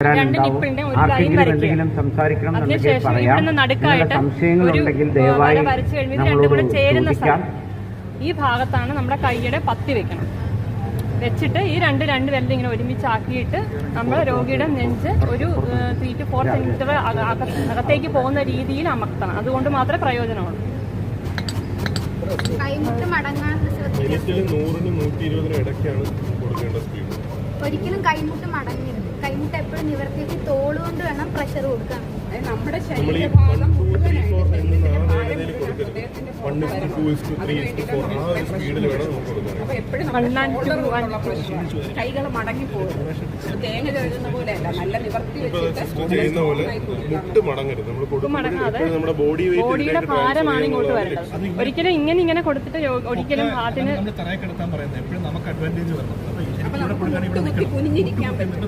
രണ്ട് നിപ്പിളിന്റെ ഒരു ലൈൻ വരയ്ക്കുക. അതിനുശേഷം ഇവിടുന്ന് നടുക്കായിട്ട് ഒരു വര വരച്ചു കഴിയുമ്പോൾ ഇത് രണ്ടും കൂടെ ചേരുന്ന സ്ഥലം ഈ ഭാഗത്താണ് നമ്മുടെ കൈയുടെ പത്തി വെക്കണം. വെച്ചിട്ട് ഈ രണ്ട് വിരൽ ഇങ്ങനെ ഒരുമിച്ചാക്കിയിട്ട് നമ്മൾ രോഗിയുടെ നെഞ്ച് ഒരു 3 to 4 സെന്റിമീറ്റർ അകത്തേക്ക് പോകുന്ന രീതിയിൽ അമർത്തണം. അതുകൊണ്ട് മാത്രമേ പ്രയോജനമുള്ളൂ. ഒരിക്കലും കൈമുട്ട് മടങ്ങരുത്. കൈമുട്ട് എപ്പോഴും നിവർത്തിയിട്ട് തോളുകൊണ്ട് വേണം പ്രഷർ കൊടുക്കാൻ. നമ്മുടെ ശരീരഭാഗം കൈകൾ മടങ്ങി പോകും. തേങ്ങ ചൊഴുകുന്ന പോലെയല്ല, നല്ല നിവർത്തി മടങ്ങാതെ ബോഡിയുടെ ഭാരമാണ് ഇങ്ങോട്ട് വരുന്നത്. ഒരിക്കലും ഇങ്ങനെ കൊടുത്തിട്ട് ഒരിക്കലും ഹാർട്ടിന് കുനിഞ്ഞിരിക്കാൻ പറ്റും.